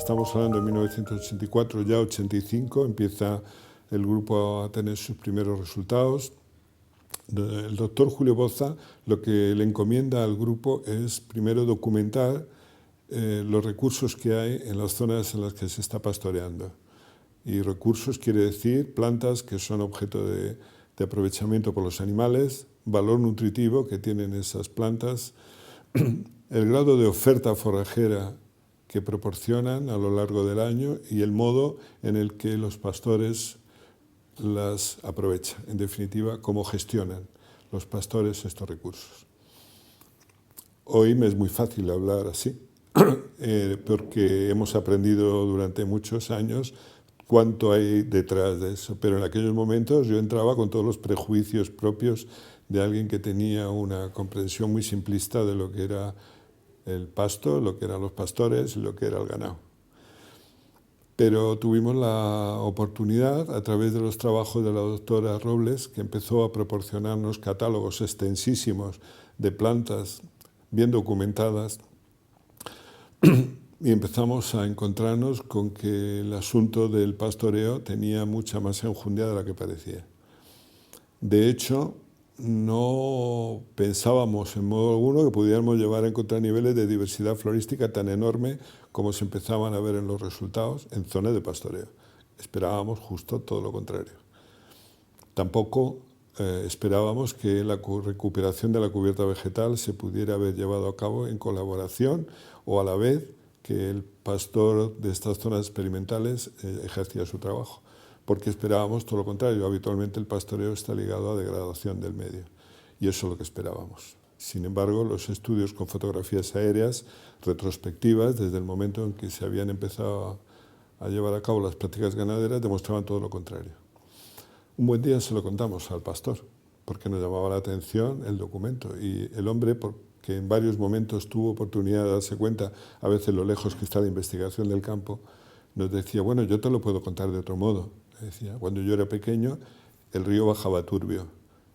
estamos hablando de 1984, ya 85, empieza el grupo a tener sus primeros resultados. El doctor Julio Boza lo que le encomienda al grupo es primero documentar los recursos que hay en las zonas en las que se está pastoreando. Y recursos quiere decir plantas que son objeto de aprovechamiento por los animales, valor nutritivo que tienen esas plantas, el grado de oferta forrajera que proporcionan a lo largo del año y el modo en el que los pastores las aprovechan. En definitiva, cómo gestionan los pastores estos recursos. Hoy me es muy fácil hablar así, porque hemos aprendido durante muchos años cuánto hay detrás de eso, pero en aquellos momentos yo entraba con todos los prejuicios propios de alguien que tenía una comprensión muy simplista de lo que era el pasto, lo que eran los pastores y lo que era el ganado. Pero tuvimos la oportunidad, a través de los trabajos de la doctora Robles, que empezó a proporcionarnos catálogos extensísimos de plantas bien documentadas, y empezamos a encontrarnos con que el asunto del pastoreo tenía mucha más enjundia de la que parecía. De hecho, no pensábamos en modo alguno que pudiéramos llevar a encontrar niveles de diversidad florística tan enorme como se empezaban a ver en los resultados en zonas de pastoreo. Esperábamos justo todo lo contrario. Tampoco esperábamos que la recuperación de la cubierta vegetal se pudiera haber llevado a cabo en colaboración o a la vez que el pastor de estas zonas experimentales ejercía su trabajo, porque esperábamos todo lo contrario. Habitualmente el pastoreo está ligado a degradación del medio, y eso es lo que esperábamos. Sin embargo, los estudios con fotografías aéreas retrospectivas, desde el momento en que se habían empezado a llevar a cabo las prácticas ganaderas, demostraban todo lo contrario. Un buen día se lo contamos al pastor, porque nos llamaba la atención el documento, y el hombre, que en varios momentos tuvo oportunidad de darse cuenta a veces lo lejos que está la investigación del campo, nos decía, bueno, yo te lo puedo contar de otro modo. Decía, cuando yo era pequeño, el río bajaba turbio.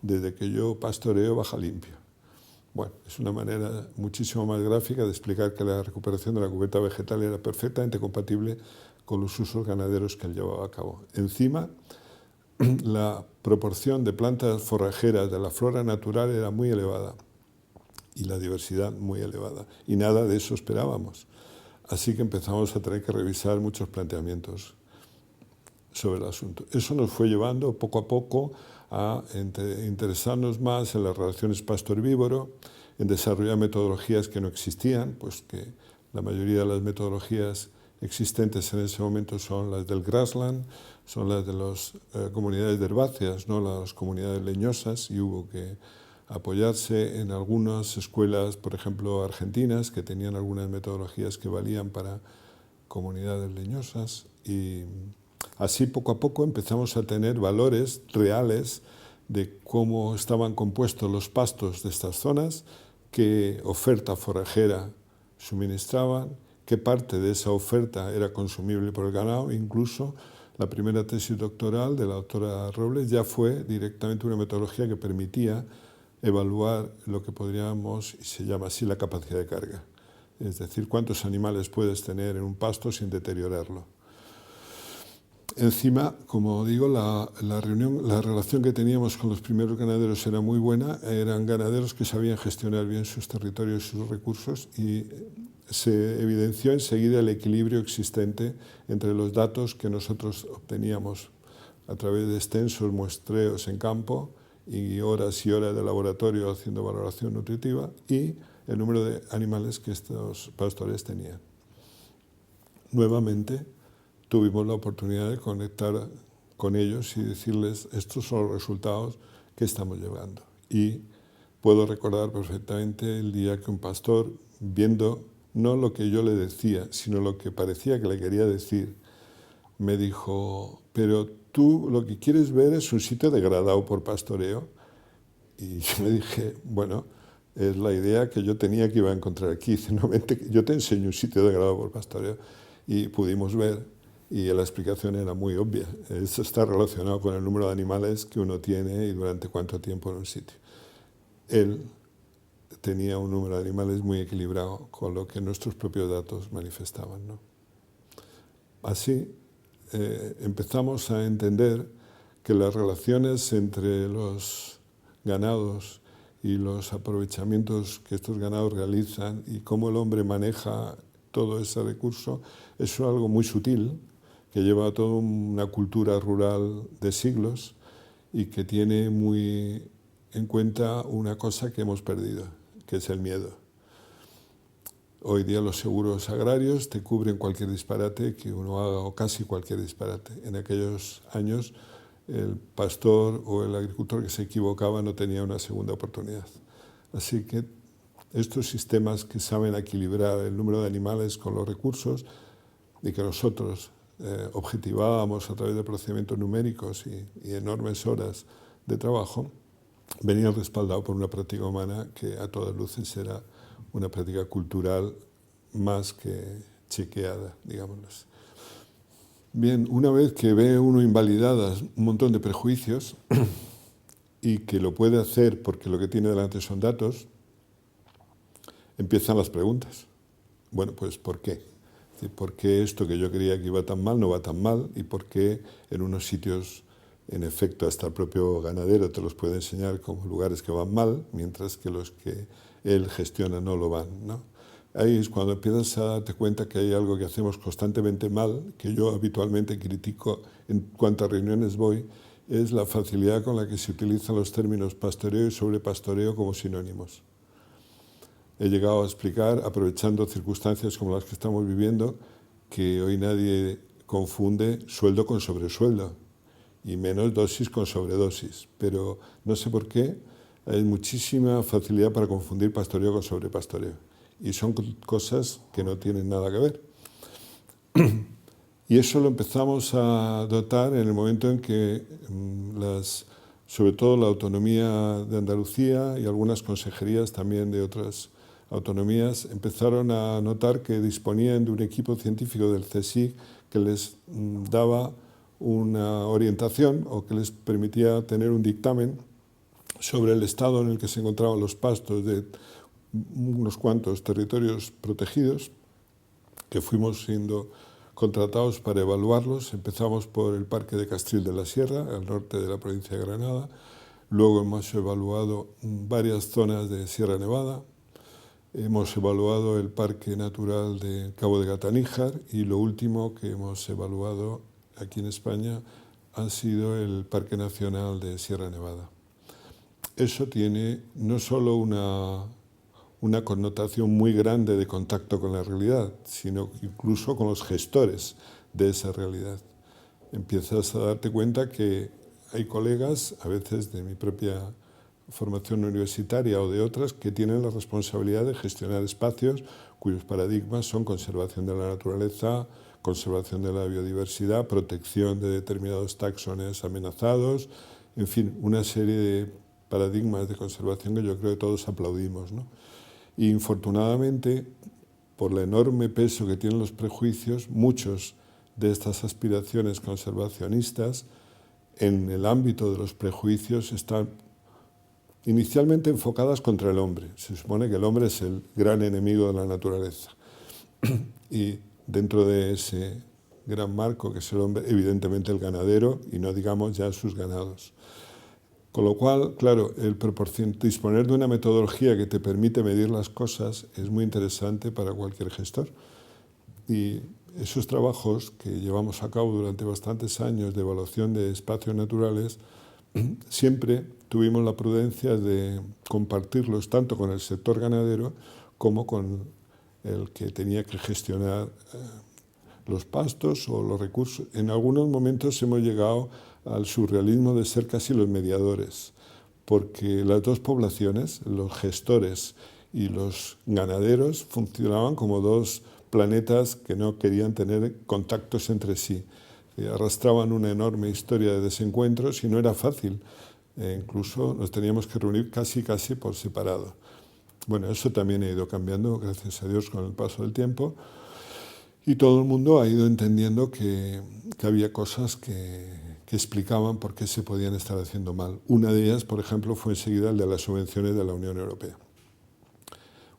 Desde que yo pastoreo, baja limpio. Bueno, es una manera muchísimo más gráfica de explicar que la recuperación de la cubierta vegetal era perfectamente compatible con los usos ganaderos que él llevaba a cabo. Encima, la proporción de plantas forrajeras de la flora natural era muy elevada y la diversidad muy elevada, y nada de eso esperábamos. Así que empezamos a tener que revisar muchos planteamientos sobre el asunto. Eso nos fue llevando poco a poco a interesarnos más en las relaciones pastor-víboro, en desarrollar metodologías que no existían, pues que la mayoría de las metodologías existentes en ese momento son las del grassland, son las de las comunidades de herbáceas, no las comunidades leñosas, y hubo que apoyarse en algunas escuelas, por ejemplo, argentinas, que tenían algunas metodologías que valían para comunidades leñosas, y así poco a poco empezamos a tener valores reales de cómo estaban compuestos los pastos de estas zonas, qué oferta forrajera suministraban, qué parte de esa oferta era consumible por el ganado. Incluso la primera tesis doctoral de la doctora Robles ya fue directamente una metodología que permitía evaluar lo que podríamos, y se llama así, la capacidad de carga. Es decir, cuántos animales puedes tener en un pasto sin deteriorarlo. Encima, como digo, la relación que teníamos con los primeros ganaderos era muy buena. Eran ganaderos que sabían gestionar bien sus territorios y sus recursos, y se evidenció enseguida el equilibrio existente entre los datos que nosotros obteníamos a través de extensos muestreos en campo y horas de laboratorio haciendo valoración nutritiva, y el número de animales que estos pastores tenían. Nuevamente, tuvimos la oportunidad de conectar con ellos y decirles, estos son los resultados que estamos llevando. Y puedo recordar perfectamente el día que un pastor, viendo no lo que yo le decía, sino lo que parecía que le quería decir, me dijo, pero tú lo que quieres ver es un sitio degradado por pastoreo. Y yo me dije, bueno, es la idea que yo tenía que iba a encontrar aquí. Yo te enseño un sitio degradado por pastoreo. Y pudimos ver, y la explicación era muy obvia. Eso está relacionado con el número de animales que uno tiene y durante cuánto tiempo en un sitio. Él tenía un número de animales muy equilibrado con lo que nuestros propios datos manifestaban, ¿no? así empezamos a entender que las relaciones entre los ganados y los aprovechamientos que estos ganados realizan y cómo el hombre maneja todo ese recurso es algo muy sutil, que lleva a toda una cultura rural de siglos y que tiene muy en cuenta una cosa que hemos perdido, que es el miedo. Hoy día los seguros agrarios te cubren cualquier disparate que uno haga, o casi cualquier disparate. En aquellos años el pastor o el agricultor que se equivocaba no tenía una segunda oportunidad. Así que estos sistemas que saben equilibrar el número de animales con los recursos y que nosotros objetivábamos a través de procedimientos numéricos y enormes horas de trabajo, venían respaldados por una práctica humana que a todas luces era una práctica cultural más que chequeada, digámoslo así. Bien, una vez que ve uno invalidadas un montón de prejuicios y que lo puede hacer porque lo que tiene delante son datos, empiezan las preguntas. Bueno, pues ¿por qué? ¿Por qué esto que yo creía que iba tan mal no va tan mal? ¿Y por qué en unos sitios, en efecto, hasta el propio ganadero te los puede enseñar como lugares que van mal, mientras que los que él gestiona no lo van, ¿no? Ahí es cuando empiezas a darte cuenta que hay algo que hacemos constantemente mal, que yo habitualmente critico en cuantas reuniones voy, es la facilidad con la que se utilizan los términos pastoreo y sobrepastoreo como sinónimos. He llegado a explicar, aprovechando circunstancias como las que estamos viviendo, que hoy nadie confunde sueldo con sobresueldo y menos dosis con sobredosis. Pero no sé por qué hay muchísima facilidad para confundir pastoreo con sobrepastoreo. Y son cosas que no tienen nada que ver. Y eso lo empezamos a dotar en el momento en que sobre todo la autonomía de Andalucía y algunas consejerías también de otras autonomías empezaron a notar que disponían de un equipo científico del CSIC que les daba una orientación o que les permitía tener un dictamen sobre el estado en el que se encontraban los pastos de unos cuantos territorios protegidos, que fuimos siendo contratados para evaluarlos. Empezamos por el Parque de Castril de la Sierra, al norte de la provincia de Granada. Luego hemos evaluado varias zonas de Sierra Nevada. Hemos evaluado el Parque Natural de Cabo de Gata-Níjar y lo último que hemos evaluado aquí en España ha sido el Parque Nacional de Sierra Nevada. Eso tiene no solo una connotación muy grande de contacto con la realidad, sino incluso con los gestores de esa realidad. Empiezas a darte cuenta que hay colegas, a veces de mi propia formación universitaria o de otras, que tienen la responsabilidad de gestionar espacios cuyos paradigmas son conservación de la naturaleza, conservación de la biodiversidad, protección de determinados taxones amenazados, en fin, una serie de paradigmas de conservación que yo creo que todos aplaudimos, ¿no? Y infortunadamente, por el enorme peso que tienen los prejuicios, muchos de estas aspiraciones conservacionistas en el ámbito de los prejuicios están inicialmente enfocadas contra el hombre. Se supone que el hombre es el gran enemigo de la naturaleza. Y dentro de ese gran marco que es el hombre, evidentemente el ganadero, y no digamos ya sus ganados. Con lo cual, claro, disponer de una metodología que te permite medir las cosas es muy interesante para cualquier gestor. Y esos trabajos que llevamos a cabo durante bastantes años de evaluación de espacios naturales, siempre tuvimos la prudencia de compartirlos tanto con el sector ganadero como con el que tenía que gestionar los pastos o los recursos. En algunos momentos hemos llegado al surrealismo de ser casi los mediadores, porque las dos poblaciones, los gestores y los ganaderos, funcionaban como dos planetas que no querían tener contactos entre sí. Arrastraban una enorme historia de desencuentros y no era fácil. Incluso nos teníamos que reunir casi por separado. Bueno, eso también ha ido cambiando, gracias a Dios, con el paso del tiempo. Y todo el mundo ha ido entendiendo que había cosas que explicaban por qué se podían estar haciendo mal. Una de ellas, por ejemplo, fue enseguida el de las subvenciones de la Unión Europea.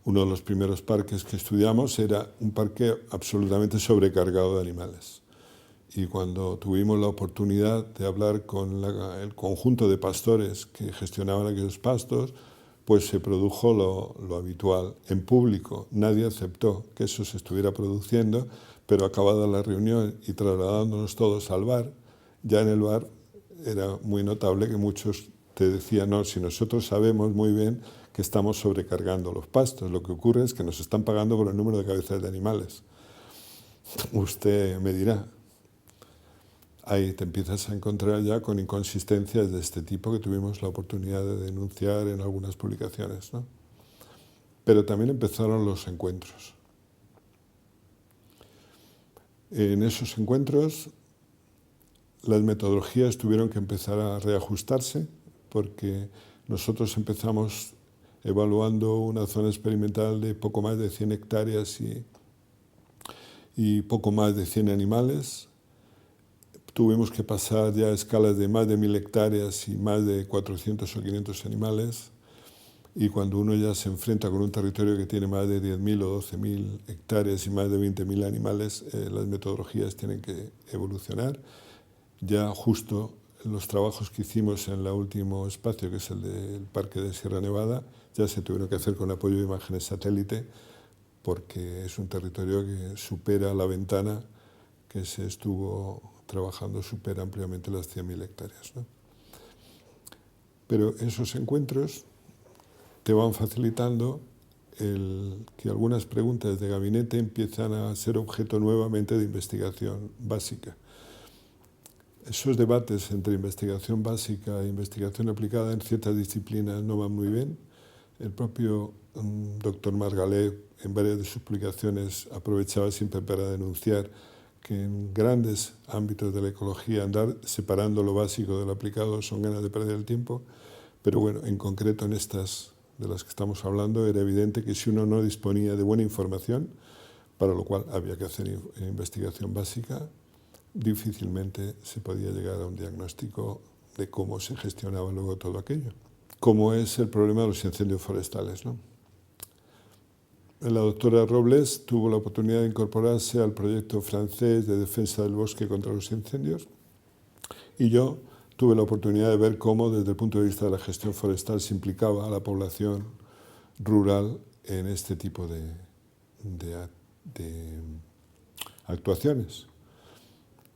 Uno de los primeros parques que estudiamos era un parque absolutamente sobrecargado de animales. Y cuando tuvimos la oportunidad de hablar con el conjunto de pastores que gestionaban aquellos pastos, pues se produjo lo habitual. En público nadie aceptó que eso se estuviera produciendo, pero acabada la reunión y trasladándonos todos al bar, ya en el bar era muy notable que muchos te decían, no, si nosotros sabemos muy bien que estamos sobrecargando los pastos, lo que ocurre es que nos están pagando por el número de cabezas de animales. Usted me dirá. Ahí te empiezas a encontrar ya con inconsistencias de este tipo que tuvimos la oportunidad de denunciar en algunas publicaciones, ¿no? Pero también empezaron los encuentros. En esos encuentros las metodologías tuvieron que empezar a reajustarse porque nosotros empezamos evaluando una zona experimental de poco más de 100 hectáreas y poco más de 100 animales. Tuvimos que pasar ya a escalas de más de 1000 hectáreas y más de 400 o 500 animales. Y cuando uno ya se enfrenta con un territorio que tiene más de 10.000 o 12.000 hectáreas y más de 20.000 animales, las metodologías tienen que evolucionar. Ya justo en los trabajos que hicimos en el último espacio, que es el del Parque de Sierra Nevada, ya se tuvieron que hacer con apoyo de imágenes satélite, porque es un territorio que supera la ventana que se estuvo trabajando, supera ampliamente las 100.000 hectáreas, ¿no? Pero esos encuentros te van facilitando que algunas preguntas de gabinete empiezan a ser objeto nuevamente de investigación básica. Esos debates entre investigación básica e investigación aplicada en ciertas disciplinas no van muy bien. El propio doctor Margalef, en varias de sus publicaciones, aprovechaba siempre para denunciar que en grandes ámbitos de la ecología andar separando lo básico de lo aplicado son ganas de perder el tiempo, pero bueno, en concreto en estas de las que estamos hablando era evidente que si uno no disponía de buena información, para lo cual había que hacer investigación básica, difícilmente se podía llegar a un diagnóstico de cómo se gestionaba luego todo aquello. Como es el problema de los incendios forestales, ¿no? La doctora Robles tuvo la oportunidad de incorporarse al proyecto francés de defensa del bosque contra los incendios y yo tuve la oportunidad de ver cómo desde el punto de vista de la gestión forestal se implicaba a la población rural en este tipo de actuaciones.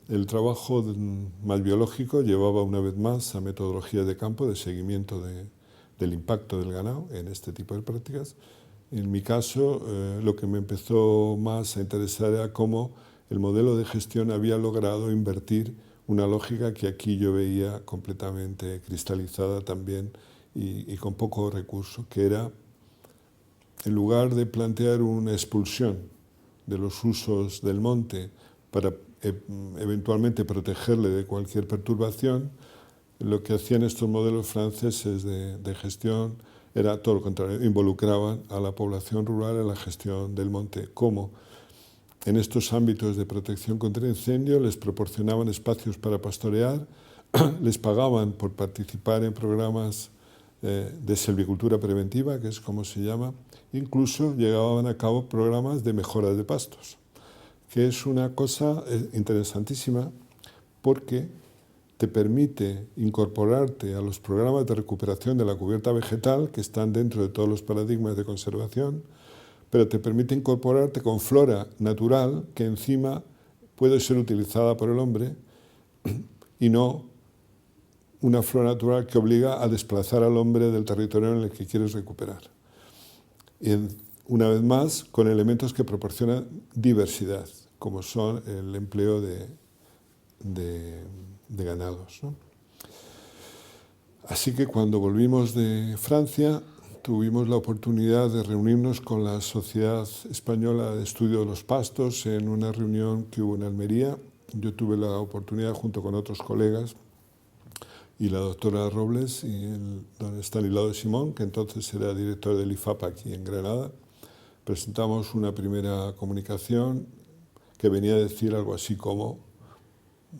El trabajo más biológico llevaba una vez más a metodologías de campo de seguimiento del impacto del ganado en este tipo de prácticas. En mi caso, lo que me empezó más a interesar era cómo el modelo de gestión había logrado invertir una lógica que aquí yo veía completamente cristalizada también y con poco recurso, que era, en lugar de plantear una expulsión de los usos del monte para eventualmente protegerle de cualquier perturbación, lo que hacían estos modelos franceses de gestión era todo lo contrario, involucraban a la población rural en la gestión del monte. ¿Cómo? En estos ámbitos de protección contra incendio les proporcionaban espacios para pastorear, les pagaban por participar en programas de silvicultura preventiva, que es como se llama, incluso llevaban a cabo programas de mejora de pastos, que es una cosa interesantísima porque te permite incorporarte a los programas de recuperación de la cubierta vegetal que están dentro de todos los paradigmas de conservación, pero te permite incorporarte con flora natural que encima puede ser utilizada por el hombre y no una flora natural que obliga a desplazar al hombre del territorio en el que quieres recuperar. Y una vez más, con elementos que proporcionan diversidad, como son el empleo de ganados, ¿no? Así que cuando volvimos de Francia, tuvimos la oportunidad de reunirnos con la Sociedad Española de Estudio de los Pastos en una reunión que hubo en Almería. Yo tuve la oportunidad, junto con otros colegas, y la doctora Robles y el don Estanislao de Simón, que entonces era director del IFAP aquí en Granada, presentamos una primera comunicación que venía a decir algo así como,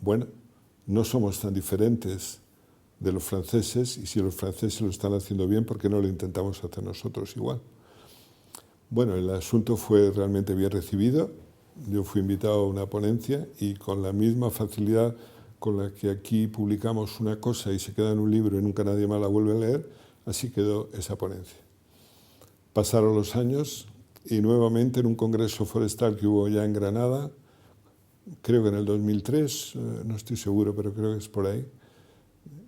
bueno, no somos tan diferentes de los franceses y si los franceses lo están haciendo bien, ¿por qué no lo intentamos hacer nosotros igual? Bueno, el asunto fue realmente bien recibido. yo fui invitado a una ponencia y con la misma facilidad con la que aquí publicamos una cosa y se queda en un libro y nunca nadie más la vuelve a leer, así quedó esa ponencia. Pasaron los años y nuevamente en un congreso forestal que hubo ya en Granada, creo que en el 2003, no estoy seguro, pero creo que es por ahí,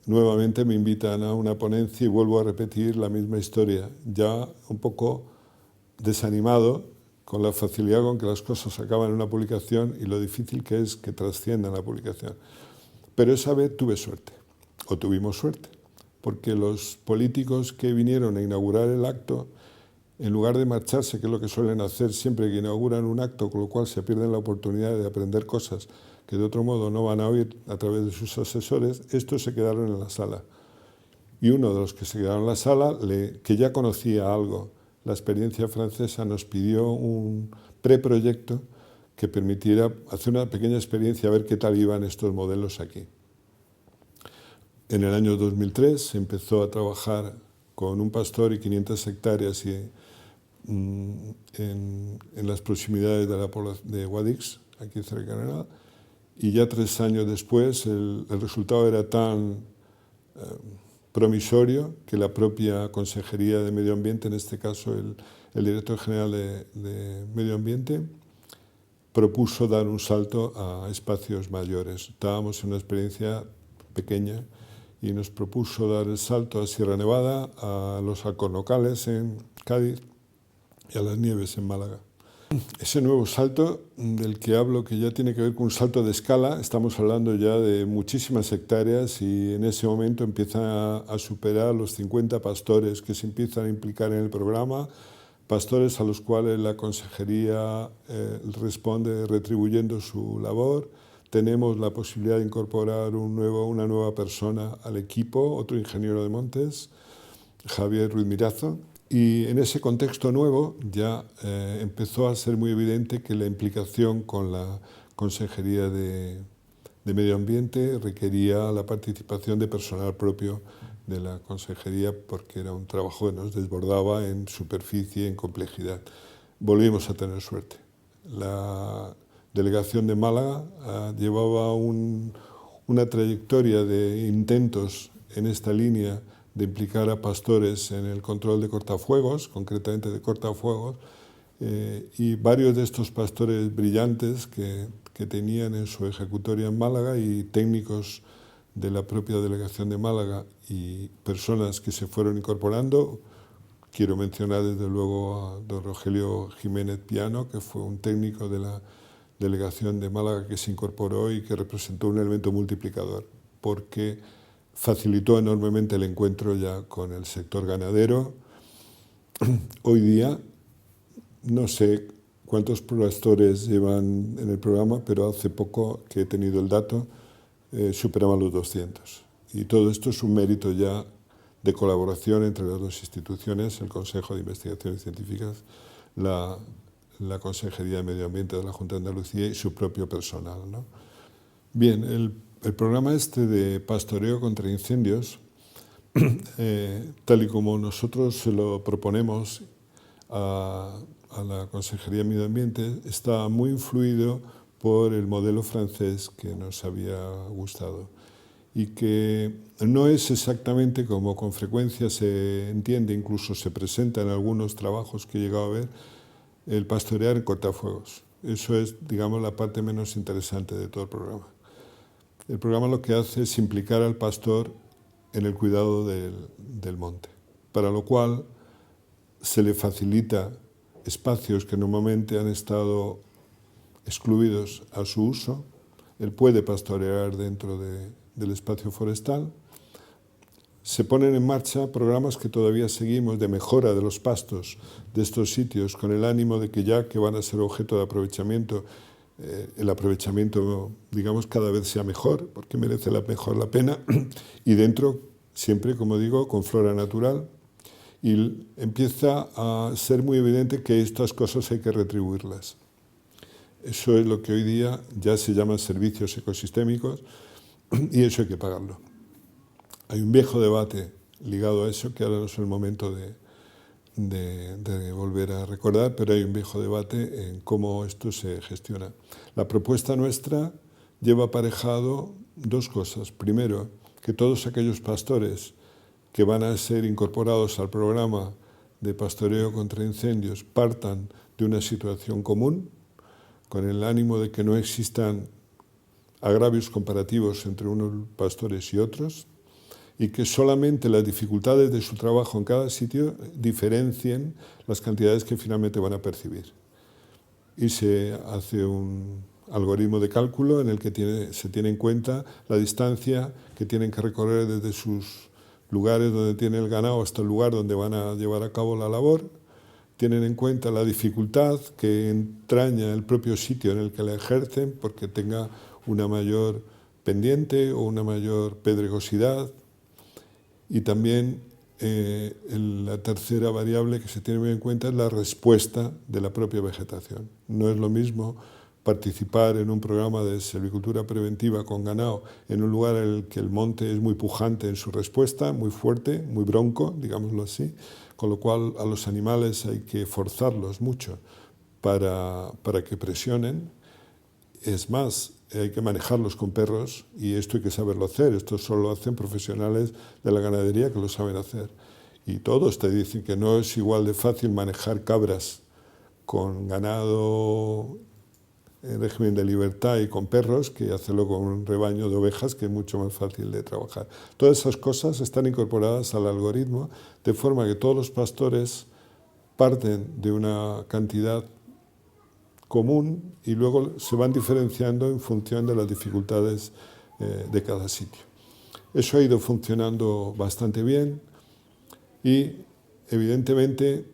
nuevamente me invitan a una ponencia y vuelvo a repetir la misma historia, ya un poco desanimado con la facilidad con que las cosas acaban en una publicación y lo difícil que es que trasciendan la publicación. Pero esa vez tuve suerte, o tuvimos suerte, porque los políticos que vinieron a inaugurar el acto, en lugar de marcharse, que es lo que suelen hacer siempre que inauguran un acto, con lo cual se pierden la oportunidad de aprender cosas que de otro modo no van a oír a través de sus asesores, estos se quedaron en la sala. Y uno de los que se quedaron en la sala, que ya conocía algo, la experiencia francesa, nos pidió un preproyecto que permitiera hacer una pequeña experiencia a ver qué tal iban estos modelos aquí. En el año 2003 se empezó a trabajar con un pastor y 500 hectáreas en las proximidades de Guadix, aquí cerca de Granada, y ya 3 años después el resultado era tan promisorio que la propia Consejería de Medio Ambiente, en este caso el Director General de Medio Ambiente, propuso dar un salto a espacios mayores. Estábamos en una experiencia pequeña y nos propuso dar el salto a Sierra Nevada, a los alcornocales en Cádiz y a las nieves en Málaga. Ese nuevo salto del que hablo, que ya tiene que ver con un salto de escala, estamos hablando ya de muchísimas hectáreas y en ese momento empiezan a superar los 50 pastores que se empiezan a implicar en el programa, pastores a los cuales la consejería responde retribuyendo su labor. Tenemos la posibilidad de incorporar una nueva persona al equipo, otro ingeniero de montes, Javier Ruiz Mirazo. Y en ese contexto nuevo ya empezó a ser muy evidente que la implicación con la Consejería de Medio Ambiente requería la participación de personal propio de la Consejería porque era un trabajo que nos desbordaba en superficie y en complejidad. Volvimos a tener suerte. La delegación de Málaga llevaba una trayectoria de intentos en esta línea de implicar a pastores en el control de cortafuegos, concretamente de cortafuegos, y varios de estos pastores brillantes que tenían en su ejecutoria en Málaga y técnicos de la propia delegación de Málaga y personas que se fueron incorporando. Quiero mencionar desde luego a don Rogelio Jiménez Piano, que fue un técnico de la delegación de Málaga que se incorporó y que representó un elemento multiplicador, porque facilitó enormemente el encuentro ya con el sector ganadero. Hoy día, no sé cuántos pastores llevan en el programa, pero hace poco que he tenido el dato, superaban los 200. Y todo esto es un mérito ya de colaboración entre las dos instituciones, el Consejo de Investigaciones Científicas, la Consejería de Medio Ambiente de la Junta de Andalucía y su propio personal, ¿no? Bien, el programa este de pastoreo contra incendios, tal y como nosotros se lo proponemos a la Consejería de Medio Ambiente, está muy influido por el modelo francés que nos había gustado y que no es exactamente como con frecuencia se entiende, incluso se presenta en algunos trabajos que he llegado a ver, el pastorear en cortafuegos. Eso es, digamos, la parte menos interesante de todo el programa. El programa lo que hace es implicar al pastor en el cuidado del monte, para lo cual se le facilita espacios que normalmente han estado excluidos a su uso. Él puede pastorear dentro del espacio forestal. Se ponen en marcha programas que todavía seguimos de mejora de los pastos de estos sitios con el ánimo de que ya que van a ser objeto de aprovechamiento, el aprovechamiento, digamos, cada vez sea mejor, porque merece mejor la pena, y dentro, siempre, como digo, con flora natural, y empieza a ser muy evidente que estas cosas hay que retribuirlas. Eso es lo que hoy día ya se llaman servicios ecosistémicos, y eso hay que pagarlo. Hay un viejo debate ligado a eso, que ahora no es el momento de volver a recordar, pero hay un viejo debate en cómo esto se gestiona. La propuesta nuestra lleva aparejado dos cosas. Primero, que todos aquellos pastores que van a ser incorporados al programa de pastoreo contra incendios partan de una situación común, con el ánimo de que no existan agravios comparativos entre unos pastores y otros, y que solamente las dificultades de su trabajo en cada sitio diferencien las cantidades que finalmente van a percibir. Y se hace un algoritmo de cálculo en el que se tiene en cuenta la distancia que tienen que recorrer desde sus lugares donde tiene el ganado hasta el lugar donde van a llevar a cabo la labor. Tienen en cuenta la dificultad que entraña el propio sitio en el que la ejercen, porque tenga una mayor pendiente o una mayor pedregosidad. Y también la tercera variable que se tiene muy en cuenta es la respuesta de la propia vegetación. No es lo mismo participar en un programa de silvicultura preventiva con ganado en un lugar en el que el monte es muy pujante en su respuesta, muy fuerte, muy bronco, digámoslo así, con lo cual a los animales hay que forzarlos mucho para que presionen. Es más, hay que manejarlos con perros y esto hay que saberlo hacer. Esto solo lo hacen profesionales de la ganadería que lo saben hacer. Y todos te dicen que no es igual de fácil manejar cabras con ganado en régimen de libertad y con perros que hacerlo con un rebaño de ovejas, que es mucho más fácil de trabajar. Todas esas cosas están incorporadas al algoritmo, de forma que todos los pastores parten de una cantidad común y luego se van diferenciando en función de las dificultades de cada sitio. Eso ha ido funcionando bastante bien y, evidentemente,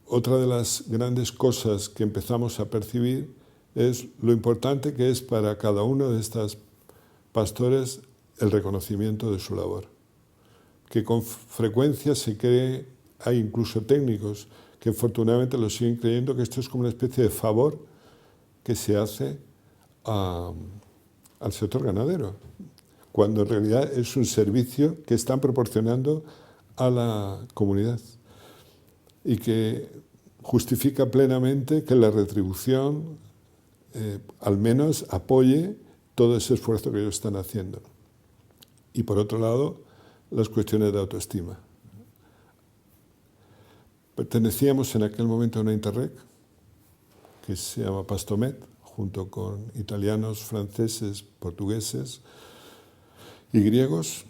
otra de las grandes cosas que empezamos a percibir es lo importante que es para cada uno de estos pastores el reconocimiento de su labor. Que con frecuencia se cree, hay incluso técnicos que afortunadamente lo siguen creyendo, que esto es como una especie de favor que se hace al sector ganadero, cuando en realidad es un servicio que están proporcionando a la comunidad y que justifica plenamente que la retribución al menos apoye todo ese esfuerzo que ellos están haciendo. Y por otro lado, las cuestiones de autoestima. Pertenecíamos en aquel momento a una Interreg que se llama Pastomet, junto con italianos, franceses, portugueses y griegos,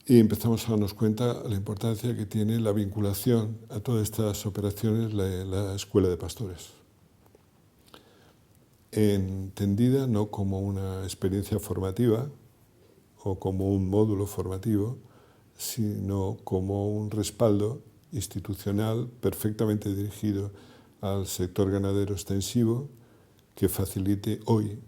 y empezamos a darnos cuenta de la importancia que tiene la vinculación a todas estas operaciones la Escuela de Pastores. Entendida no como una experiencia formativa o como un módulo formativo, sino como un respaldo institucional perfectamente dirigido al sector ganadero extensivo que facilite hoy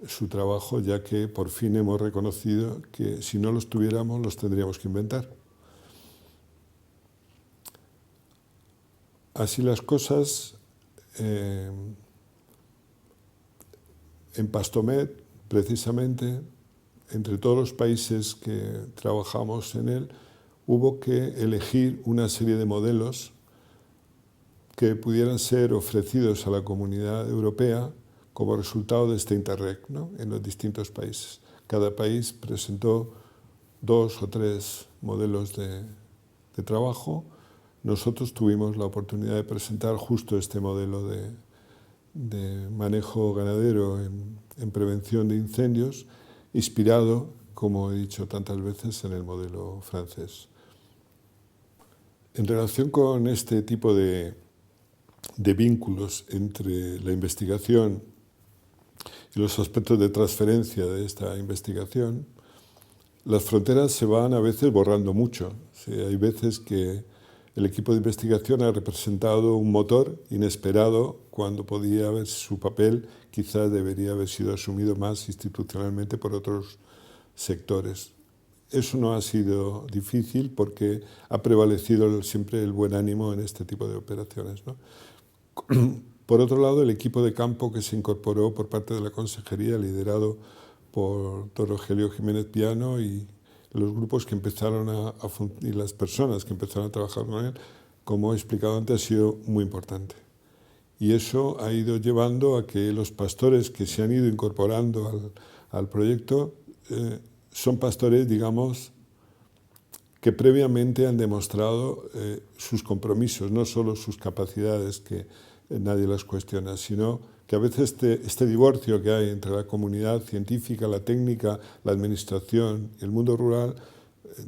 su trabajo, ya que por fin hemos reconocido que si no los tuviéramos los tendríamos que inventar. Así las cosas, en Pastomet, precisamente, entre todos los países que trabajamos en él, hubo que elegir una serie de modelos que pudieran ser ofrecidos a la comunidad europea como resultado de este Interreg, ¿no?, en los distintos países. Cada país presentó 2 o 3 modelos de trabajo. Nosotros tuvimos la oportunidad de presentar justo este modelo de manejo ganadero en prevención de incendios, inspirado, como he dicho tantas veces, en el modelo francés. En relación con este tipo de vínculos entre la investigación y los aspectos de transferencia de esta investigación, las fronteras se van a veces borrando mucho. Sí, hay veces que el equipo de investigación ha representado un motor inesperado cuando podía haber su papel, quizás debería haber sido asumido más institucionalmente por otros sectores. Eso no ha sido difícil porque ha prevalecido siempre el buen ánimo en este tipo de operaciones, ¿no? Por otro lado, el equipo de campo que se incorporó por parte de la consejería, liderado por don Rogelio Jiménez Piano, y los grupos que empezaron y las personas que empezaron a trabajar con él, como he explicado antes, ha sido muy importante. Y eso ha ido llevando a que los pastores que se han ido incorporando al proyecto son pastores, digamos, que previamente han demostrado sus compromisos, no solo sus capacidades, que nadie las cuestiona, sino que a veces este divorcio que hay entre la comunidad científica, la técnica, la administración y el mundo rural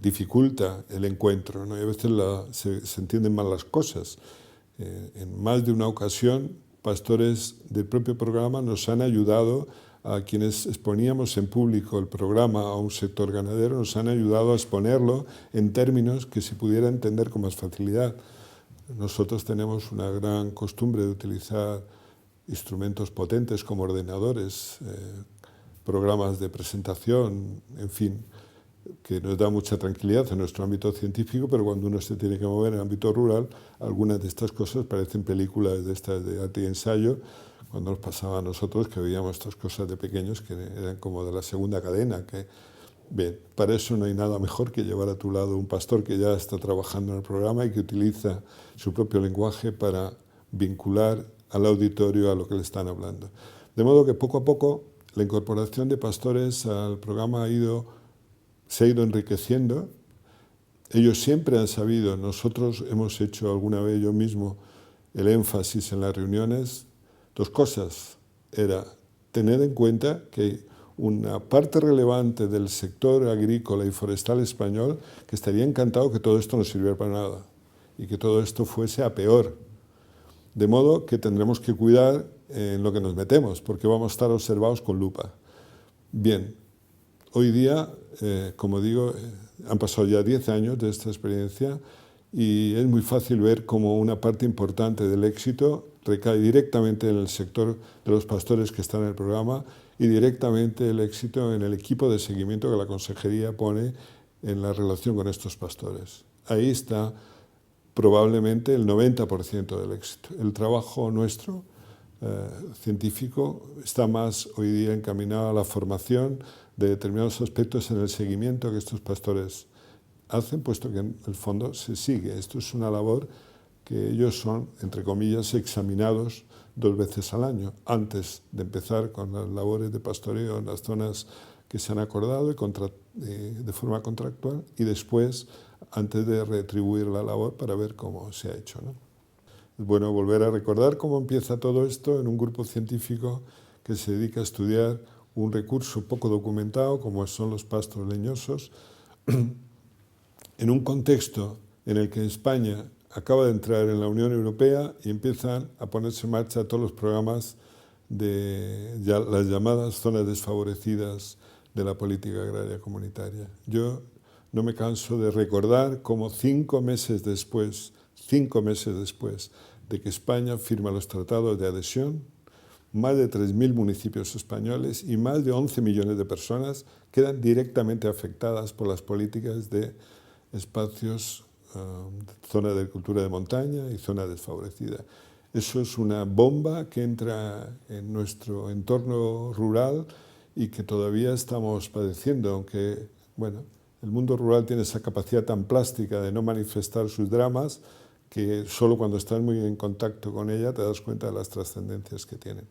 dificulta el encuentro, ¿no? Y a veces se entienden mal las cosas. En más de una ocasión, pastores del propio programa nos han ayudado, a quienes exponíamos en público el programa a un sector ganadero, nos han ayudado a exponerlo en términos que se pudiera entender con más facilidad. Nosotros tenemos una gran costumbre de utilizar instrumentos potentes como ordenadores, programas de presentación, en fin, que nos da mucha tranquilidad en nuestro ámbito científico, pero cuando uno se tiene que mover en el ámbito rural, algunas de estas cosas parecen películas de estas de arte y ensayo, cuando nos pasaba a nosotros que veíamos estas cosas de pequeños que eran como de la segunda cadena. Bien, para eso no hay nada mejor que llevar a tu lado un pastor que ya está trabajando en el programa y que utiliza su propio lenguaje para vincular al auditorio a lo que le están hablando. De modo que poco a poco la incorporación de pastores al programa se ha ido enriqueciendo. Ellos siempre han sabido, nosotros hemos hecho alguna vez yo mismo el énfasis en las reuniones, dos cosas. Era tener en cuenta que una parte relevante del sector agrícola y forestal español que estaría encantado que todo esto no sirviera para nada y que todo esto fuese a peor. De modo que tendremos que cuidar en lo que nos metemos, porque vamos a estar observados con lupa. Bien, hoy día, como digo, han pasado ya 10 años de esta experiencia y es muy fácil ver cómo una parte importante del éxito recae directamente en el sector de los pastores que están en el programa y directamente el éxito en el equipo de seguimiento que la consejería pone en la relación con estos pastores. Ahí está probablemente el 90% del éxito. El trabajo nuestro científico está más hoy día encaminado a la formación de determinados aspectos en el seguimiento que estos pastores hacen, puesto que en el fondo se sigue. Esto es una labor que ellos son, entre comillas, examinados 2 veces al año, antes de empezar con las labores de pastoreo en las zonas que se han acordado de forma contractual y después, antes de retribuir la labor para ver cómo se ha hecho, ¿no? Es bueno volver a recordar cómo empieza todo esto en un grupo científico que se dedica a estudiar un recurso poco documentado como son los pastos leñosos, en un contexto en el que España acaba de entrar en la Unión Europea y empiezan a ponerse en marcha todos los programas de las llamadas zonas desfavorecidas de la política agraria comunitaria. Yo no me canso de recordar cómo 5 meses después de que España firma los tratados de adhesión, más de 3.000 municipios españoles y más de 11 millones de personas quedan directamente afectadas por las políticas de espacios, zona de agricultura de montaña y zona desfavorecida. Eso es una bomba que entra en nuestro entorno rural y que todavía estamos padeciendo, aunque, bueno, el mundo rural tiene esa capacidad tan plástica de no manifestar sus dramas que solo cuando estás muy en contacto con ella te das cuenta de las trascendencias que tienen.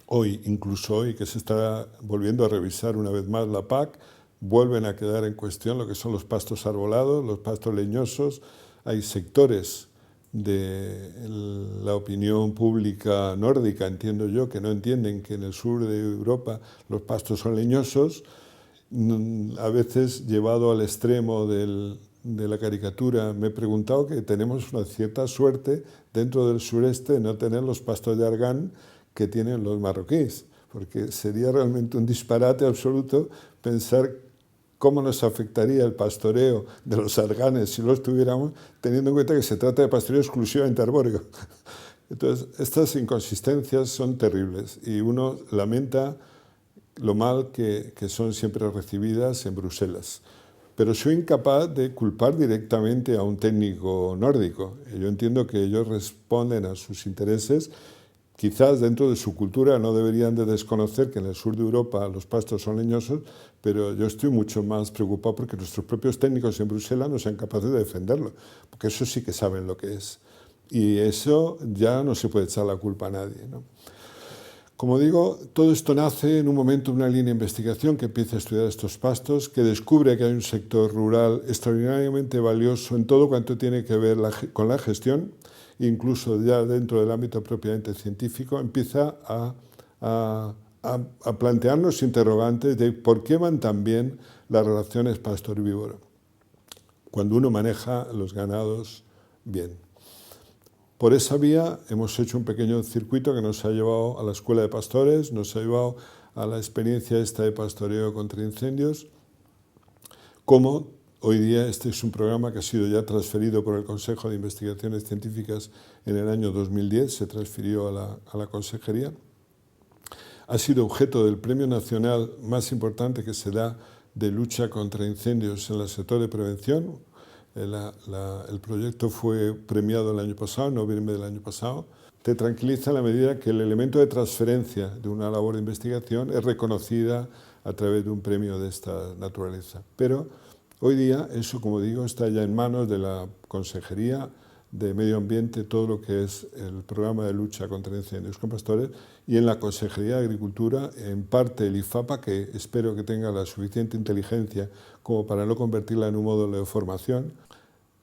Hoy, incluso hoy, que se está volviendo a revisar una vez más la PAC, vuelven a quedar en cuestión lo que son los pastos arbolados, los pastos leñosos. Hay sectores de la opinión pública nórdica, entiendo yo, que no entienden que en el sur de Europa los pastos son leñosos. A veces, llevado al extremo de la caricatura, me he preguntado que tenemos una cierta suerte dentro del sureste de no tener los pastos de argán que tienen los marroquíes, porque sería realmente un disparate absoluto pensar cómo nos afectaría el pastoreo de los arganes si los tuviéramos, teniendo en cuenta que se trata de pastoreo exclusivamente arbóreo. Entonces, estas inconsistencias son terribles y uno lamenta lo mal que son siempre recibidas en Bruselas. Pero soy incapaz de culpar directamente a un técnico nórdico. Yo entiendo que ellos responden a sus intereses, Quizás dentro de su cultura no deberían de desconocer que en el sur de Europa los pastos son leñosos, pero yo estoy mucho más preocupado porque nuestros propios técnicos en Bruselas no sean capaces de defenderlo, porque eso sí que saben lo que es. Y eso ya no se puede echar la culpa a nadie, ¿no? Como digo, todo esto nace en un momento de una línea de investigación que empieza a estudiar estos pastos, que descubre que hay un sector rural extraordinariamente valioso en todo cuanto tiene que ver con la gestión, incluso ya dentro del ámbito propiamente científico, empieza a plantearnos interrogantes de por qué van tan bien las relaciones pastor-víboro, cuando uno maneja los ganados bien. Por esa vía hemos hecho un pequeño circuito que nos ha llevado a la Escuela de Pastores, nos ha llevado a la experiencia esta de pastoreo contra incendios, como hoy día este es un programa que ha sido ya transferido por el Consejo de Investigaciones Científicas en el año 2010, se transfirió a la consejería. Ha sido objeto del premio nacional más importante que se da de lucha contra incendios en el sector de prevención. El proyecto fue premiado el año pasado, en noviembre del año pasado. Te tranquiliza en la medida que el elemento de transferencia de una labor de investigación es reconocida a través de un premio de esta naturaleza. Pero hoy día eso, como digo, está ya en manos de la Consejería de Medio Ambiente, todo lo que es el programa de lucha contra incendios con pastores, y en la Consejería de Agricultura, en parte el IFAPA, que espero que tenga la suficiente inteligencia como para no convertirla en un módulo de formación.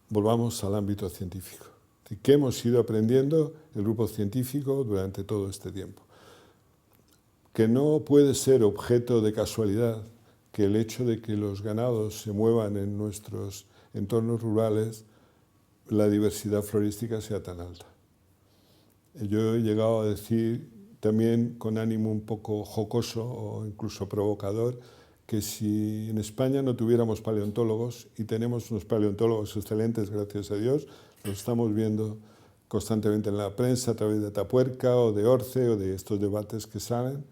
Volvamos al ámbito científico. ¿Qué hemos ido aprendiendo el grupo científico durante todo este tiempo? Que no puede ser objeto de casualidad que el hecho de que los ganados se muevan en nuestros entornos rurales, la diversidad florística sea tan alta. Yo he llegado a decir, también con ánimo un poco jocoso o incluso provocador, que si en España no tuviéramos paleontólogos, y tenemos unos paleontólogos excelentes, gracias a Dios, los estamos viendo constantemente en la prensa a través de Atapuerca o de Orce o de estos debates que salen.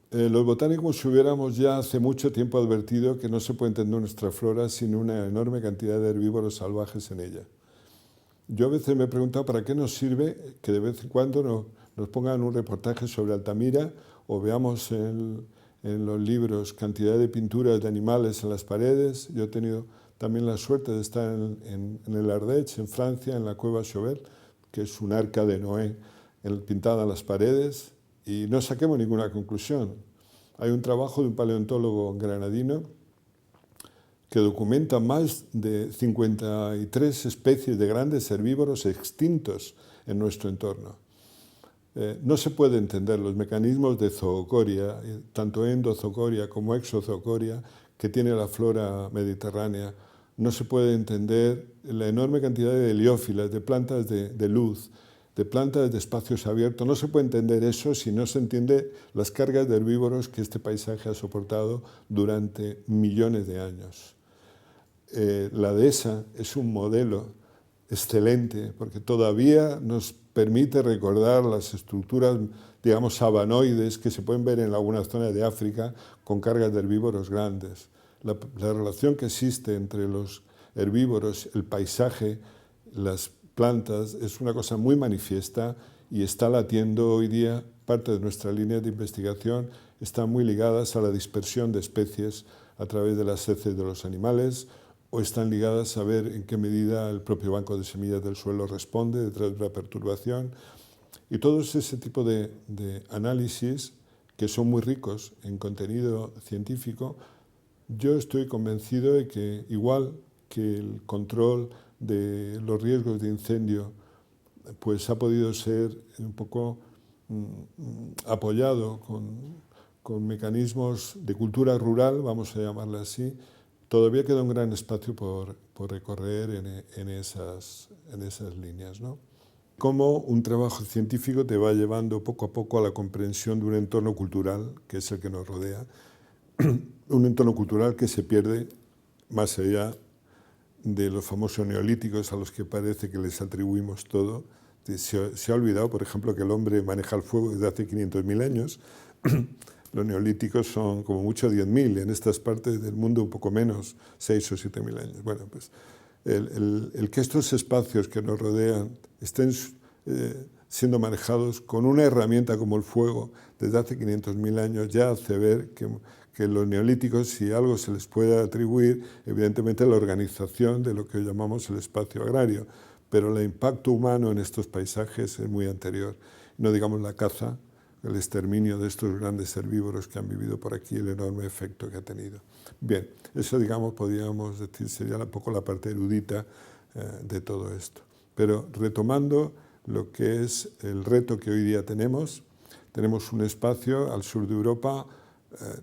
Los botánicos hubiéramos ya hace mucho tiempo advertido que no se puede entender nuestra flora sin una enorme cantidad de herbívoros salvajes en ella. Yo a veces me he preguntado para qué nos sirve que de vez en cuando nos pongan un reportaje sobre Altamira o veamos en los libros cantidad de pinturas de animales en las paredes. Yo he tenido también la suerte de estar en el Ardèche, en Francia, en la cueva Chauvet, que es un arca de Noé pintada en las paredes, y no saquemos ninguna conclusión. Hay un trabajo de un paleontólogo granadino que documenta más de 53 especies de grandes herbívoros extintos en nuestro entorno. No se puede entender los mecanismos de zoocoria, tanto endozoocoria como exozoocoria, que tiene la flora mediterránea. No se puede entender la enorme cantidad de heliófilas, de plantas de luz, de plantas de espacios abiertos. No se puede entender eso si no se entiende las cargas de herbívoros que este paisaje ha soportado durante millones de años. La dehesa es un modelo excelente porque todavía nos permite recordar las estructuras, digamos, sabanoides que se pueden ver en algunas zonas de África con cargas de herbívoros grandes. La relación que existe entre los herbívoros, el paisaje, las plantas, es una cosa muy manifiesta y está latiendo hoy día. Parte de nuestra línea de investigación están muy ligadas a la dispersión de especies a través de las heces de los animales, o están ligadas a ver en qué medida el propio banco de semillas del suelo responde detrás de la perturbación. Y todo ese tipo de análisis, que son muy ricos en contenido científico, yo estoy convencido de que, igual que el control de los riesgos de incendio, pues ha podido ser un poco apoyado con mecanismos de cultura rural, vamos a llamarla así. Todavía queda un gran espacio por recorrer en esas líneas, ¿no? Cómo un trabajo científico te va llevando poco a poco a la comprensión de un entorno cultural, que es el que nos rodea, un entorno cultural que se pierde más allá de los famosos neolíticos a los que parece que les atribuimos todo. Se ha olvidado, por ejemplo, que el hombre maneja el fuego desde hace 500.000 años. Los neolíticos son como mucho 10.000, en estas partes del mundo un poco menos, 6 o 7.000 años. Bueno, pues el que estos espacios que nos rodean estén siendo manejados con una herramienta como el fuego desde hace 500.000 años, ya hace ver que los neolíticos, si algo se les puede atribuir, evidentemente la organización de lo que llamamos el espacio agrario, pero el impacto humano en estos paisajes es muy anterior. No digamos la caza, el exterminio de estos grandes herbívoros que han vivido por aquí, el enorme efecto que ha tenido. Bien, eso, digamos, podríamos decir, sería un poco la parte erudita de todo esto. Pero retomando lo que es el reto que hoy día tenemos un espacio al sur de Europa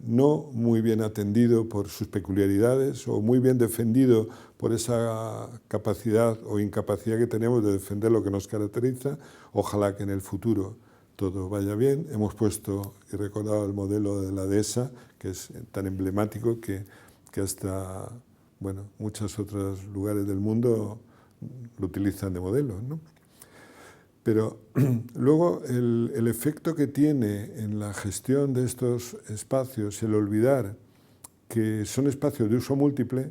no muy bien atendido por sus peculiaridades o muy bien defendido por esa capacidad o incapacidad que tenemos de defender lo que nos caracteriza. Ojalá que en el futuro todo vaya bien. Hemos puesto y recordado el modelo de la dehesa, que es tan emblemático que hasta muchos otros lugares del mundo lo utilizan de modelo, ¿no? Pero luego el efecto que tiene en la gestión de estos espacios, el olvidar que son espacios de uso múltiple,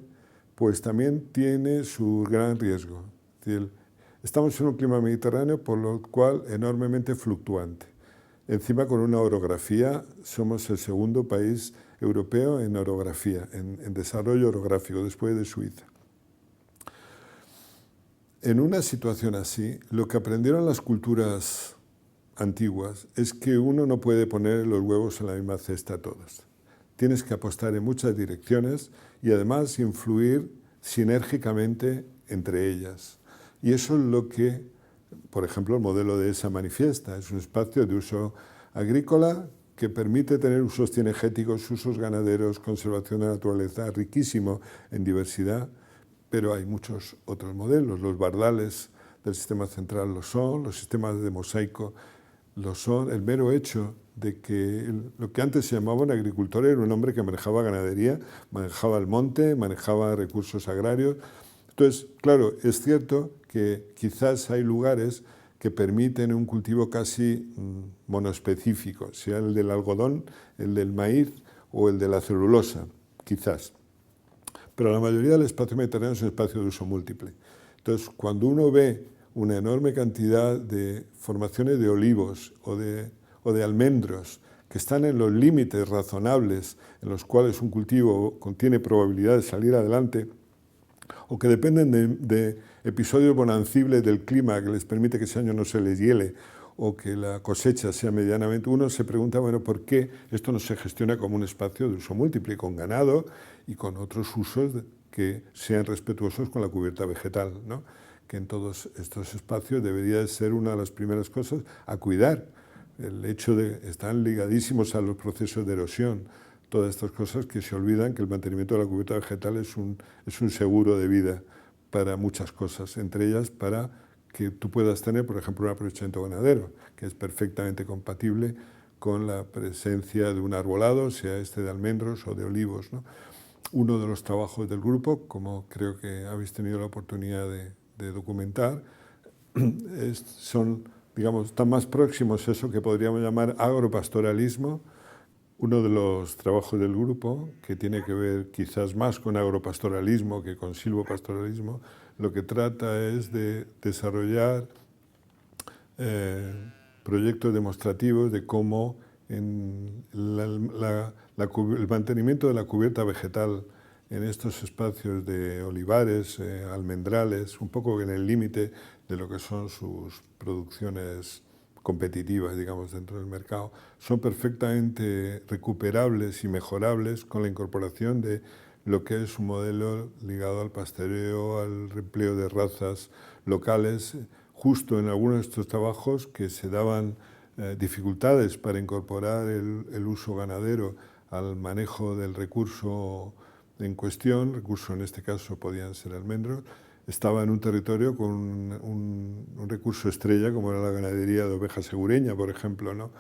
pues también tiene su gran riesgo. Es decir, estamos en un clima mediterráneo, por lo cual enormemente fluctuante. Encima con una orografía, somos el segundo país europeo en orografía, en desarrollo orográfico, después de Suiza. En una situación así, lo que aprendieron las culturas antiguas es que uno no puede poner los huevos en la misma cesta a todos. Tienes que apostar en muchas direcciones y además influir sinérgicamente entre ellas. Y eso es lo que, por ejemplo, el modelo de esa manifiesta. Es un espacio de uso agrícola que permite tener usos cinegéticos, usos ganaderos, conservación de la naturaleza, riquísimo en diversidad. Pero hay muchos otros modelos. Los bardales del sistema central lo son, los sistemas de mosaico lo son. El mero hecho de que lo que antes se llamaba un agricultor era un hombre que manejaba ganadería, manejaba el monte, manejaba recursos agrarios. Entonces, claro, es cierto que quizás hay lugares que permiten un cultivo casi monoespecífico, sea el del algodón, el del maíz o el de la celulosa, quizás. Pero la mayoría del espacio mediterráneo es un espacio de uso múltiple. Entonces, cuando uno ve una enorme cantidad de formaciones de olivos o de almendros que están en los límites razonables en los cuales un cultivo tiene probabilidad de salir adelante, o que dependen de episodios bonancibles del clima que les permite que ese año no se les hiele, o que la cosecha sea medianamente, uno se pregunta, bueno, ¿por qué esto no se gestiona como un espacio de uso múltiple, con ganado y con otros usos que sean respetuosos con la cubierta vegetal, ¿no? Que en todos estos espacios debería de ser una de las primeras cosas a cuidar. El hecho de que están ligadísimos a los procesos de erosión, todas estas cosas que se olvidan que el mantenimiento de la cubierta vegetal es un seguro de vida para muchas cosas, entre ellas para que tú puedas tener, por ejemplo, un aprovechamiento ganadero, que es perfectamente compatible con la presencia de un arbolado, sea este de almendros o de olivos, ¿no? Uno de los trabajos del grupo, como creo que habéis tenido la oportunidad de documentar, están más próximos a eso que podríamos llamar agropastoralismo. Uno de los trabajos del grupo, que tiene que ver quizás más con agropastoralismo que con silvopastoralismo, lo que trata es de desarrollar proyectos demostrativos de cómo el mantenimiento de la cubierta vegetal en estos espacios de olivares, almendrales, un poco en el límite de lo que son sus producciones competitivas, digamos, dentro del mercado, son perfectamente recuperables y mejorables con la incorporación de lo que es un modelo ligado al pastoreo, al empleo de razas locales. Justo en algunos de estos trabajos que se daban dificultades para incorporar el uso ganadero al manejo del recurso en cuestión, recurso en este caso podían ser almendros, estaba en un territorio con un recurso estrella como era la ganadería de oveja segureña, por ejemplo, ¿no?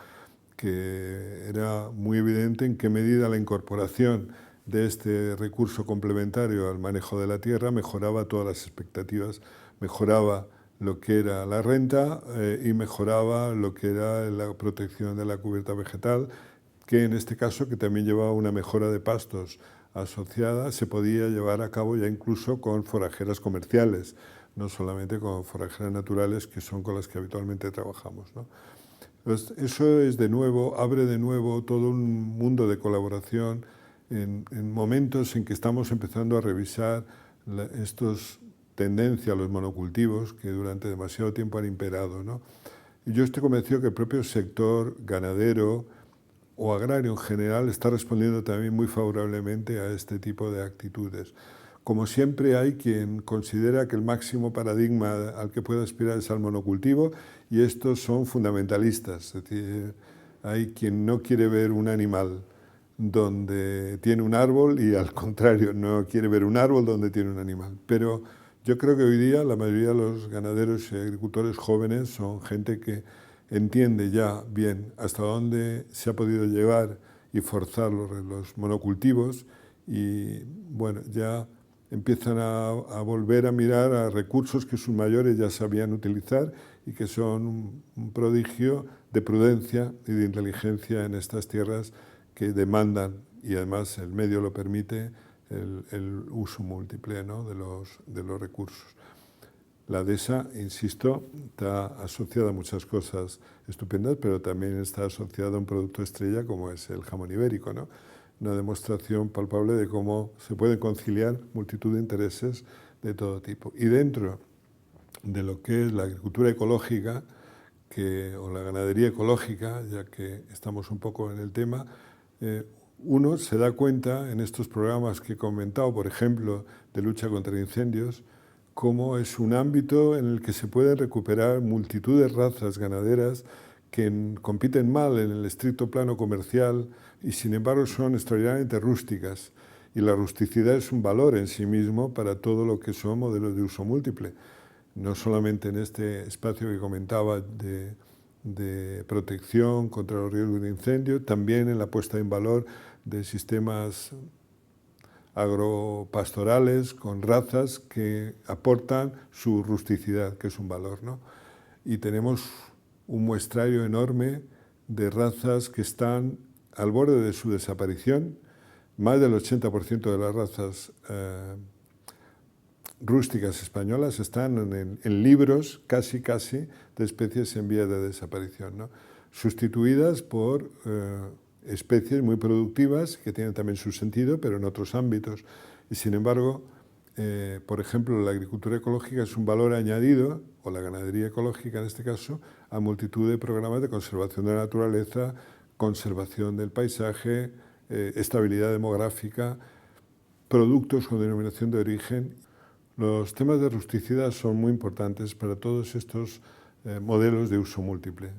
Que era muy evidente en qué medida la incorporación de este recurso complementario al manejo de la tierra mejoraba todas las expectativas, mejoraba lo que era la renta y mejoraba lo que era la protección de la cubierta vegetal, que en este caso, que también llevaba una mejora de pastos asociada, se podía llevar a cabo ya incluso con forajeras comerciales, no solamente con forrajeras naturales, que son con las que habitualmente trabajamos, ¿no? Entonces, eso es de nuevo, abre de nuevo todo un mundo de colaboración en momentos en que estamos empezando a revisar estos tendencias a los monocultivos que durante demasiado tiempo han imperado, ¿no? Y yo estoy convencido que el propio sector ganadero o agrario en general está respondiendo también muy favorablemente a este tipo de actitudes. Como siempre hay quien considera que el máximo paradigma al que puede aspirar es al monocultivo y estos son fundamentalistas, es decir, hay quien no quiere ver un animal donde tiene un árbol y al contrario, no quiere ver un árbol donde tiene un animal. Pero yo creo que hoy día la mayoría de los ganaderos y agricultores jóvenes son gente que entiende ya bien hasta dónde se ha podido llevar y forzar los monocultivos y bueno, ya empiezan a volver a mirar a recursos que sus mayores ya sabían utilizar y que son un prodigio de prudencia y de inteligencia en estas tierras que demandan, y además el medio lo permite, el uso múltiple, ¿no?, de los recursos. La dehesa, insisto, está asociada a muchas cosas estupendas, pero también está asociada a un producto estrella como es el jamón ibérico, ¿no? Una demostración palpable de cómo se pueden conciliar multitud de intereses de todo tipo. Y dentro de lo que es la agricultura ecológica o la ganadería ecológica, ya que estamos un poco en el tema, uno se da cuenta en estos programas que he comentado, por ejemplo, de lucha contra incendios, cómo es un ámbito en el que se pueden recuperar multitud de razas ganaderas que compiten mal en el estricto plano comercial y sin embargo son extraordinariamente rústicas. Y la rusticidad es un valor en sí mismo para todo lo que son modelos de uso múltiple. No solamente en este espacio que comentaba de protección contra los riesgos de incendio, también en la puesta en valor de sistemas agropastorales con razas que aportan su rusticidad, que es un valor, ¿no? Y tenemos un muestrario enorme de razas que están al borde de su desaparición. Más del 80% de las razas rústicas españolas están en libros casi de especies en vía de desaparición, ¿no?, sustituidas por especies muy productivas que tienen también su sentido, pero en otros ámbitos. Y sin embargo, por ejemplo, la agricultura ecológica es un valor añadido, o la ganadería ecológica en este caso, a multitud de programas de conservación de la naturaleza, conservación del paisaje, estabilidad demográfica, productos con denominación de origen. Los temas de rusticidad son muy importantes para todos estos modelos de uso múltiple.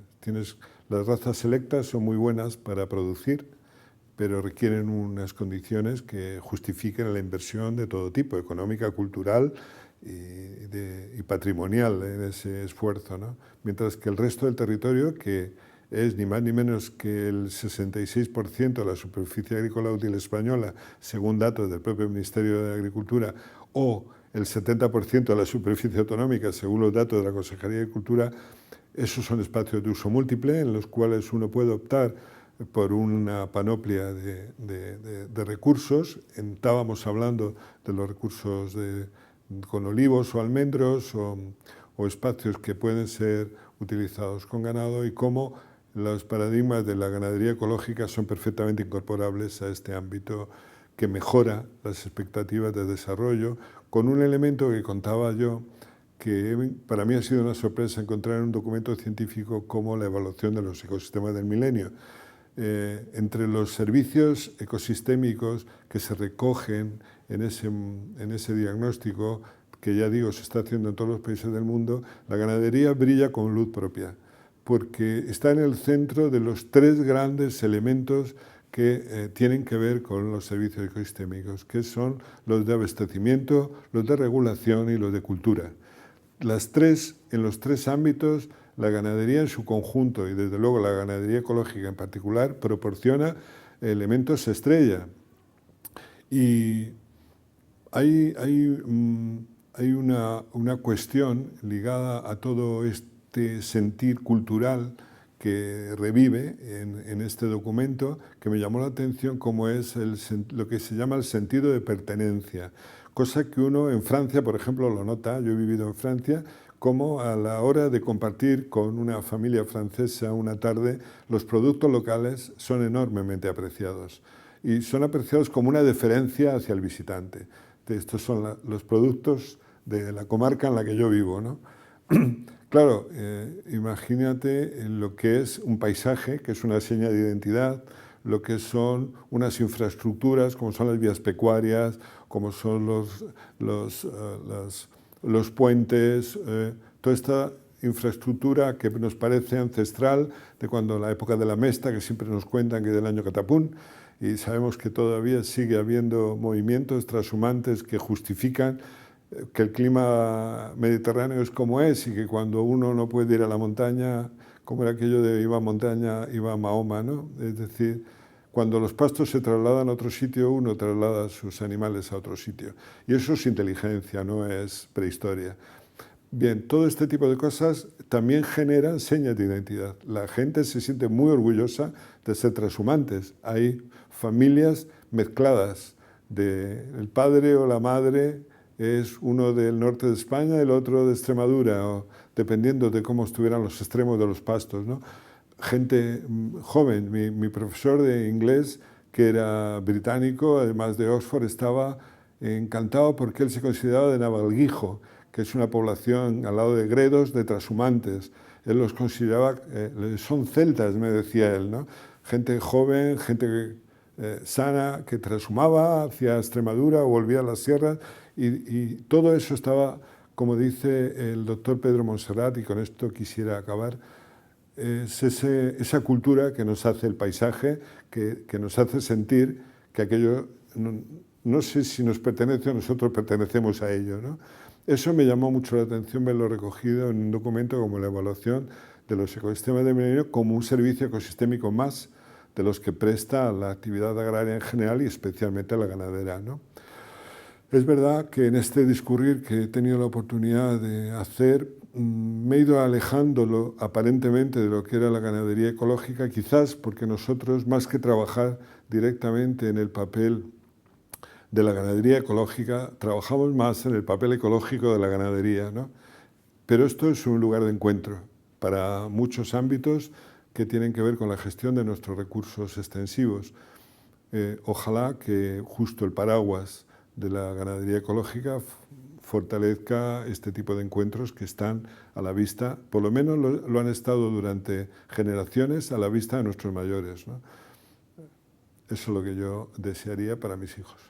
Las razas selectas son muy buenas para producir, pero requieren unas condiciones que justifiquen la inversión de todo tipo, económica, cultural y patrimonial en ese esfuerzo, ¿no? Mientras que el resto del territorio, que es ni más ni menos que el 66% de la superficie agrícola útil española, según datos del propio Ministerio de Agricultura, o el 70% de la superficie autonómica, según los datos de la Consejería de Agricultura, esos son espacios de uso múltiple en los cuales uno puede optar por una panoplia de recursos. Estábamos hablando de los recursos con olivos o almendros o espacios que pueden ser utilizados con ganado y cómo los paradigmas de la ganadería ecológica son perfectamente incorporables a este ámbito que mejora las expectativas de desarrollo, con un elemento que contaba yo, que para mí ha sido una sorpresa encontrar en un documento científico como la evaluación de los ecosistemas del milenio. Entre los servicios ecosistémicos que se recogen en ese diagnóstico, que ya digo se está haciendo en todos los países del mundo, la ganadería brilla con luz propia, porque está en el centro de los tres grandes elementos que tienen que ver con los servicios ecosistémicos, que son los de abastecimiento, los de regulación y los de cultura. En los tres ámbitos, la ganadería en su conjunto y desde luego la ganadería ecológica en particular proporciona elementos estrella. Y hay una cuestión ligada a todo este sentir cultural que revive en este documento, que me llamó la atención, como es lo que se llama el sentido de pertenencia, cosa que uno en Francia, por ejemplo, lo nota. Yo he vivido en Francia, como a la hora de compartir con una familia francesa una tarde, los productos locales son enormemente apreciados, y son apreciados como una deferencia hacia el visitante. Estos son los productos de la comarca en la que yo vivo, ¿no? Claro, imagínate lo que es un paisaje, que es una seña de identidad, lo que son unas infraestructuras, como son las vías pecuarias, como son los puentes, toda esta infraestructura que nos parece ancestral de cuando la época de la Mesta, que siempre nos cuentan que del año Catapún, y sabemos que todavía sigue habiendo movimientos trashumantes que justifican que el clima mediterráneo es como es, y que cuando uno no puede ir a la montaña, como era aquello de iba a montaña, iba a Mahoma, ¿no? Es decir, cuando los pastos se trasladan a otro sitio, uno traslada a sus animales a otro sitio. Y eso es inteligencia, no es prehistoria. Bien, todo este tipo de cosas también generan señas de identidad. La gente se siente muy orgullosa de ser transhumantes. Hay familias mezcladas, el padre o la madre es uno del norte de España, el otro de Extremadura, o dependiendo de cómo estuvieran los extremos de los pastos, ¿no? Gente joven, mi profesor de inglés, que era británico, además de Oxford, estaba encantado porque él se consideraba de Navalguijo, que es una población al lado de Gredos de trashumantes. Él los consideraba, son celtas, me decía él, ¿no? Gente joven, gente sana, que trashumaba hacia Extremadura o volvía a las sierras, y todo eso estaba, como dice el doctor Pedro Monserrat, y con esto quisiera acabar, es esa cultura que nos hace el paisaje, que nos hace sentir que aquello, no sé si nos pertenece o nosotros pertenecemos a ello, ¿no? Eso me llamó mucho la atención, verlo recogido en un documento como la evaluación de los ecosistemas de minerio como un servicio ecosistémico más de los que presta la actividad agraria en general y especialmente la ganadera, ¿no? Es verdad que en este discurrir que he tenido la oportunidad de hacer, me he ido alejándolo aparentemente de lo que era la ganadería ecológica, quizás porque nosotros, más que trabajar directamente en el papel de la ganadería ecológica, trabajamos más en el papel ecológico de la ganadería, ¿no? Pero esto es un lugar de encuentro para muchos ámbitos que tienen que ver con la gestión de nuestros recursos extensivos. Ojalá que justo el paraguas de la ganadería ecológica fortalezca este tipo de encuentros que están a la vista, por lo menos lo han estado durante generaciones, a la vista de nuestros mayores, ¿no? Eso es lo que yo desearía para mis hijos.